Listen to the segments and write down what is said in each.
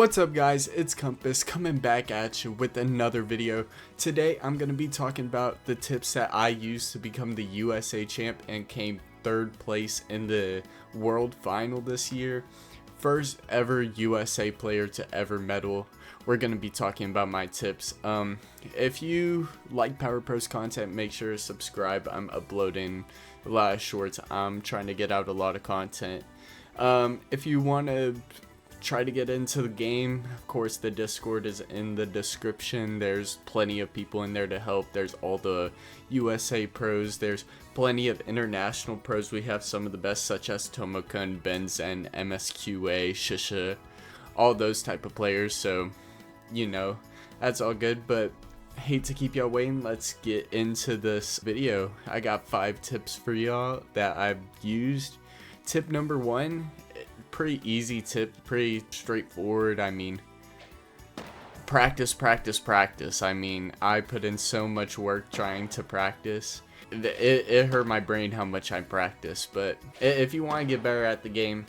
What's up guys, it's Compass coming back at you with another video. Today I'm going to be talking about the tips that I used to become the USA champ and came third place in the world final this year. First ever USA player to ever medal. We're going to be talking about my tips. If you like Power Pros content, make sure to subscribe. I'm uploading a lot of shorts. I'm trying to get out a lot of content. If you want to try to get into the game, of course the Discord is in the description. There's plenty of people in there to help. There's all the USA pros, there's plenty of international pros. We have some of the best, such as Tomoka and Benz and MSQA, Shisha, all those type of players. So you know, that's all good, but hate to keep y'all waiting. Let's get into this video. I got 5 tips for y'all that I've used. Tip number 1, pretty easy tip, pretty straightforward. I mean, practice. I mean, I put in so much work trying to practice. It hurt my brain how much I practice, but if you want to get better at the game,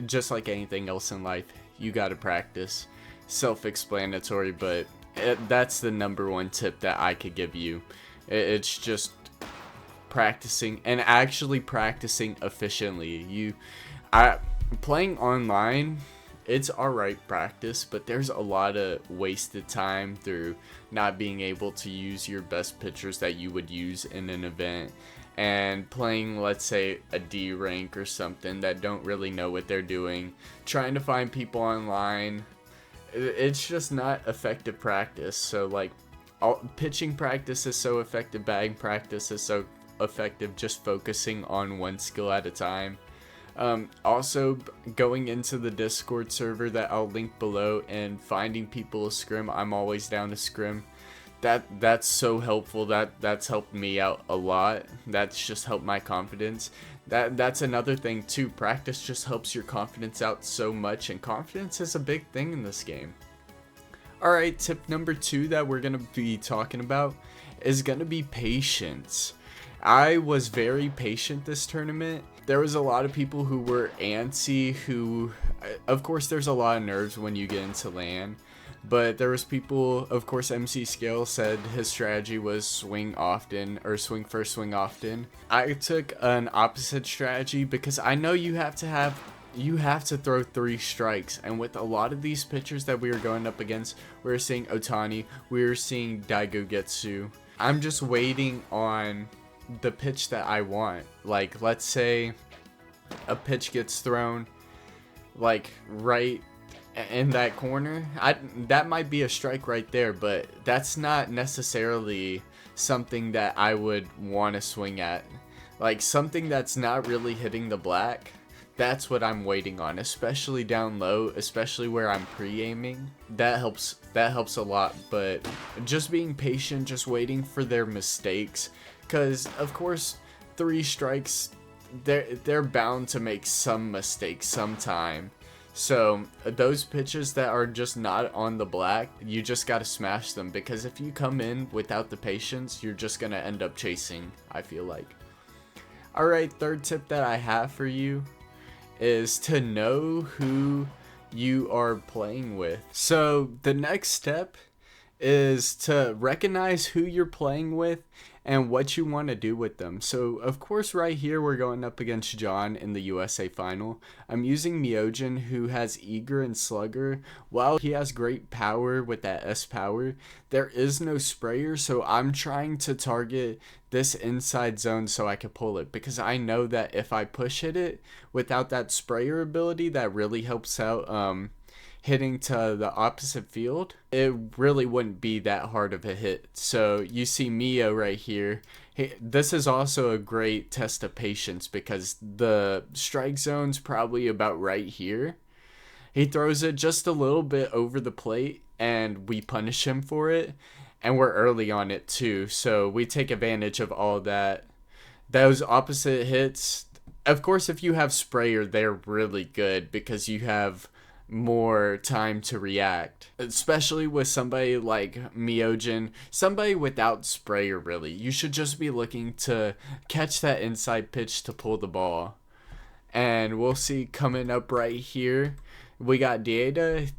just like anything else in life, you got to practice. Self-explanatory, but that's the number 1 tip that I could give you. It's just practicing, and actually practicing efficiently. Playing online, it's alright practice, but there's a lot of wasted time through not being able to use your best pitchers that you would use in an event, and playing, let's say, a D rank or something that don't really know what they're doing, trying to find people online. It's just not effective practice. So like, pitching practice is so effective, batting practice is so effective, just focusing on one skill at a time. Also, going into the Discord server that I'll link below and finding people to scrim. I'm always down to scrim. That's so helpful. That's helped me out a lot. That's just helped my confidence. That's another thing too. Practice just helps your confidence out so much, and confidence is a big thing in this game. Alright, tip number 2 that we're gonna be talking about is gonna be patience. I was very patient this tournament. There was a lot of people who were antsy, who, of course there's a lot of nerves when you get into LAN, but there was people, of course MC Scale said his strategy was swing often, or swing first, swing often. I took an opposite strategy because I know you have to throw 3 strikes, and with a lot of these pitchers that we were going up against, we were seeing Otani, we were seeing Daigo Getsu. I'm just waiting on the pitch that I want. Like, let's say a pitch gets thrown like right in that corner, that might be a strike right there, but that's not necessarily something that I would want to swing at. Like, something that's not really hitting the black, that's what I'm waiting on, especially down low, especially where I'm pre-aiming. That helps a lot. But just being patient, just waiting for their mistakes, because of course 3 strikes, they're bound to make some mistakes sometime. So those pitches that are just not on the black, you just got to smash them, because if you come in without the patience, you're just going to end up chasing, I feel like. Alright, third tip that I have for you is to know who you are playing with. So the next step is to recognize who you're playing with and what you want to do with them. So of course right here we're going up against John in the USA final. I'm using Myojin, who has Eager and Slugger. While he has great power with that S power, there is no sprayer, so I'm trying to target this inside zone so I can pull it, because I know that if I push hit it without that sprayer ability that really helps out hitting to the opposite field, it really wouldn't be that hard of a hit. So you see Mio right here. This is also a great test of patience, because the strike zone's probably about right here. He throws it just a little bit over the plate and we punish him for it, and we're early on it too, so we take advantage of all that. Those opposite hits, of course if you have sprayer, they're really good because you have more time to react, especially with somebody like Myojin, somebody without sprayer. Really, you should just be looking to catch that inside pitch to pull the ball. And we'll see coming up right here, We got Dieta.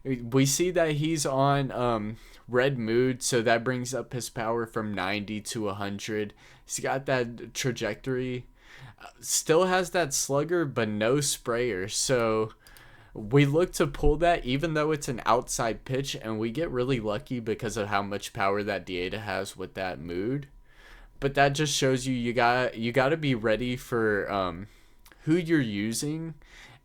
We see that he's on red mood, so that brings up his power from 90 to 100. He's got that trajectory. Still has that slugger, but no sprayer. So we look to pull that even though it's an outside pitch, and we get really lucky because of how much power that Dieta has with that mood. But that just shows you got to be ready for who you're using,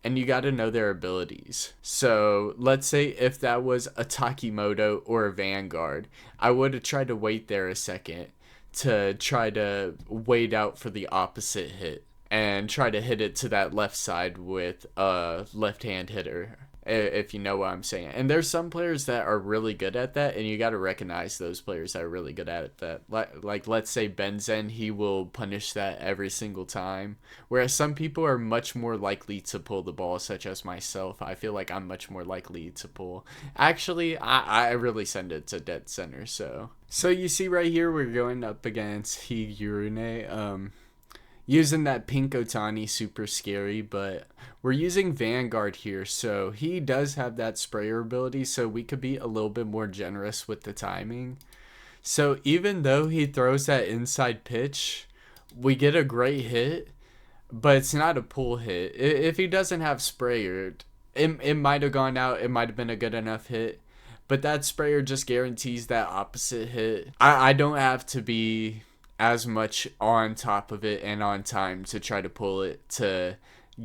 and you got to know their abilities. So let's say if that was a Takimoto or a Vanguard, I would have tried to wait there a second to try to wait out for the opposite hit and try to hit it to that left side with a left-hand hitter, if you know what I'm saying. And there's some players that are really good at that, and you got to recognize those players that are really good at that. Like let's say Benzen, he will punish that every single time, whereas some people are much more likely to pull the ball, such as myself. I feel like I'm much more likely to pull. Actually, I really send it to dead center. So you see right here, we're going up against Higurune. Using that pink Otani, super scary, but we're using Vanguard here, so he does have that sprayer ability, so we could be a little bit more generous with the timing. So even though he throws that inside pitch, we get a great hit, but it's not a pull hit. If he doesn't have sprayer, it might have gone out, it might have been a good enough hit, but that sprayer just guarantees that opposite hit. I don't have to be as much on top of it and on time to try to pull it to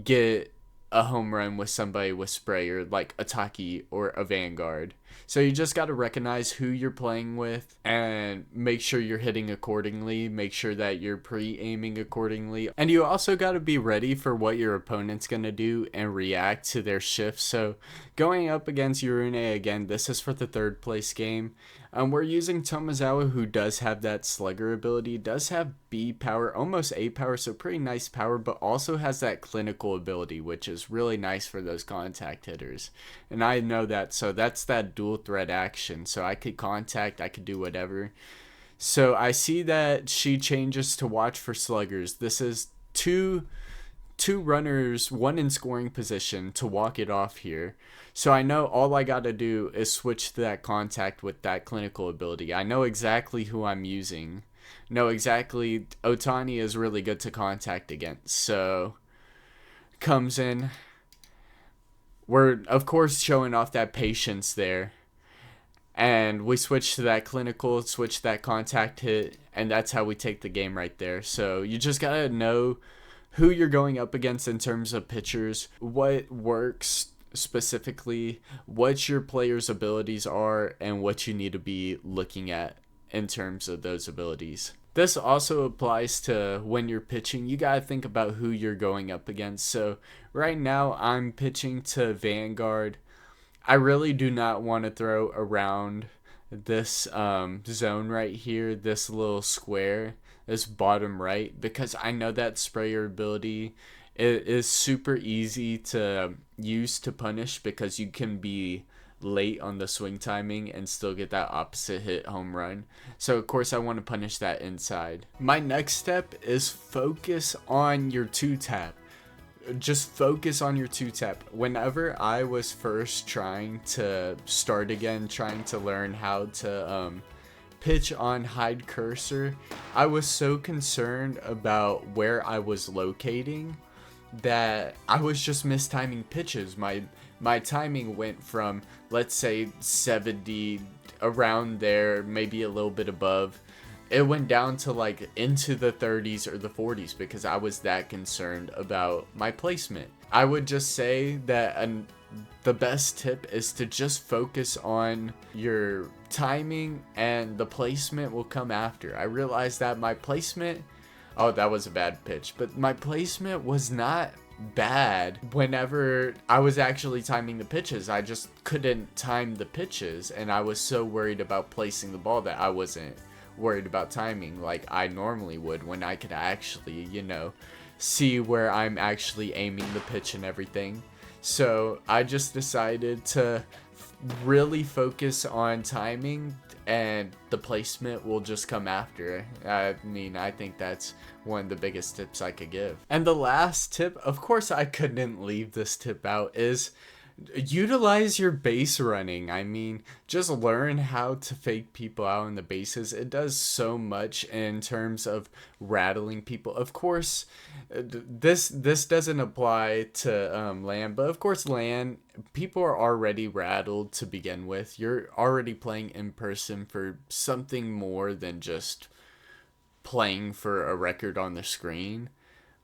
get a home run with somebody with sprayer like a Taki or a Vanguard. So you just got to recognize who you're playing with and make sure you're hitting accordingly. Make sure that you're pre-aiming accordingly. And you also got to be ready for what your opponent's going to do and react to their shift. So going up against Urune again, this is for the third place game. We're using Tomizawa, who does have that slugger ability, does have B power, almost A power, so pretty nice power, but also has that clinical ability, which is really nice for those contact hitters. And I know that, so that's that dual threat action. So I could contact, I could do whatever. So I see that she changes to watch for sluggers. This is two runners, one in scoring position, to walk it off here. So I know all I got to do is switch to that contact with that clinical ability. I know exactly who I'm using. Know exactly Otani is really good to contact against. So comes in. We're, of course, showing off that patience there. And we switch to that clinical, switch that contact hit, and that's how we take the game right there. So you just got to know who you're going up against in terms of pitchers, what works specifically, what your players' abilities are, and what you need to be looking at in terms of those abilities. This also applies to when you're pitching. You got to think about who you're going up against. So right now I'm pitching to Vanguard. I really do not want to throw around this zone right here, this little square, this bottom right, because I know that sprayer ability is super easy to use to punish, because you can be late on the swing timing and still get that opposite hit home run. So of course I want to punish that inside. My next step is focus on your two tap. Just focus on your two tap. Whenever I was first trying to start again, trying to learn how to pitch on hide cursor, I was so concerned about where I was locating that I was just mistiming pitches. My timing went from, let's say, 70, around there, maybe a little bit above. It went down to like into the 30s or the 40s because I was that concerned about my placement. I would just say that the best tip is to just focus on your timing, and the placement will come after. I realized that my placement, oh, that was a bad pitch, but my placement was not bad whenever I was actually timing the pitches. I just couldn't time the pitches, and I was so worried about placing the ball that I wasn't worried about timing like I normally would, when I could actually, see where I'm actually aiming the pitch and everything. So I just decided to really focus on timing, and the placement will just come after. I mean, I think that's one of the biggest tips I could give. And the last tip, of course I couldn't leave this tip out, is Utilize your base running. I mean, just learn how to fake people out on the bases. It does so much in terms of rattling people. Of course, this doesn't apply to land, but of course land, people are already rattled to begin with. You're already playing in person for something more than just playing for a record on the screen.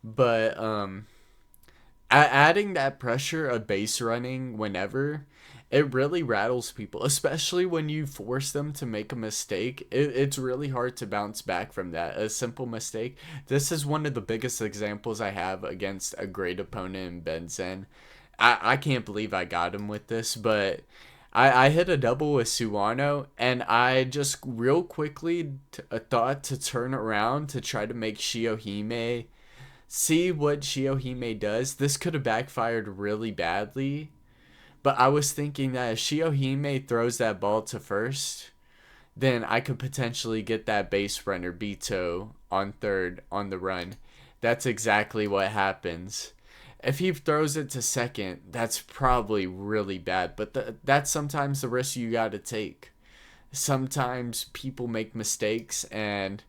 But adding that pressure of base running whenever, it really rattles people, especially when you force them to make a mistake. It's really hard to bounce back from that. A simple mistake. This is one of the biggest examples I have against a great opponent in Benzen. I can't believe I got him with this, but I hit a double with Suwano, and I just real quickly thought to turn around to try to make Shiohime see what Shiohime does. This could have backfired really badly, but I was thinking that if Shiohime throws that ball to first, then I could potentially get that base runner Bito on third on the run. That's exactly what happens. If he throws it to second, that's probably really bad, but that's sometimes the risk you got to take. Sometimes people make mistakes, and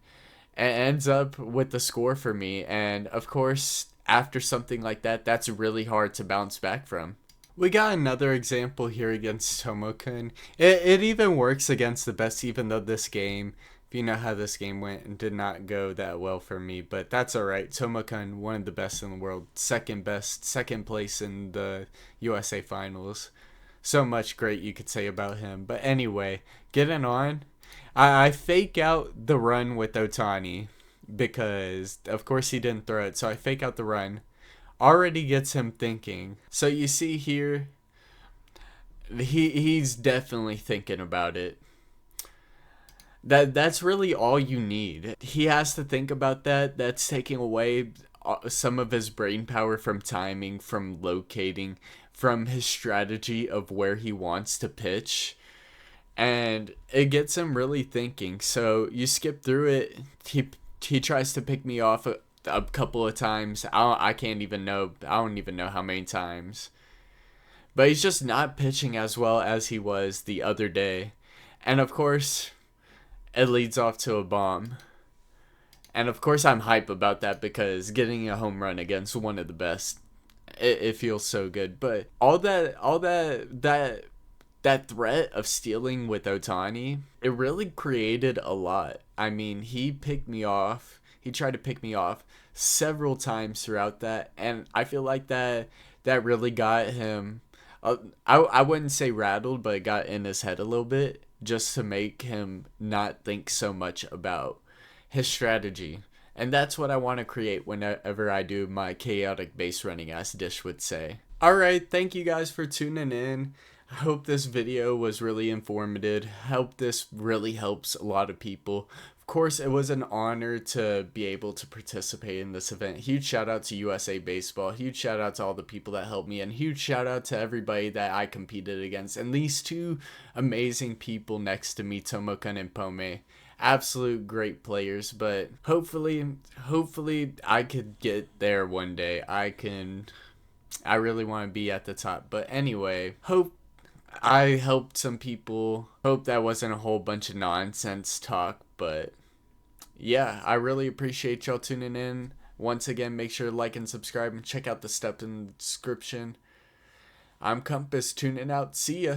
it ends up with the score for me. And of course, after something like that, that's really hard to bounce back from. We got another example here against Tomokun. It even works against the best, even though this game, if you know how this game went, and did not go that well for me. But that's alright. Tomokun, one of the best in the world. Second best, second place in the USA Finals. So much great you could say about him. But anyway, getting on. I fake out the run with Otani because, of course, he didn't throw it. So I fake out the run. Already gets him thinking. So you see here, he's definitely thinking about it. That's really all you need. He has to think about that. That's taking away some of his brain power from timing, from locating, from his strategy of where he wants to pitch. And it gets him really thinking. So you skip through it. He tries to pick me off a couple of times. I can't even know. I don't even know how many times. But he's just not pitching as well as he was the other day. And of course, it leads off to a bomb. And of course, I'm hype about that because getting a home run against one of the best, it feels so good. But that threat of stealing with Otani, it really created a lot. I mean, he picked me off. He tried to pick me off several times throughout that, and I feel like that really got him. I wouldn't say rattled, but it got in his head a little bit, just to make him not think so much about his strategy. And that's what I want to create whenever I do my chaotic base running, as Dish would say. Alright, thank you guys for tuning in. I hope this video was really informative. Hope this really helps a lot of people. Of course, it was an honor to be able to participate in this event. Huge shout out to USA Baseball. Huge shout out to all the people that helped me. And huge shout out to everybody that I competed against. And these two amazing people next to me, Tomokun and Pome. Absolute great players. But hopefully I could get there one day. I really want to be at the top. But anyway, hope I helped some people. Hope that wasn't a whole bunch of nonsense talk, but yeah, I really appreciate y'all tuning in. Once again, make sure to like and subscribe and check out the steps in the description. I'm Compass, tuning out. See ya.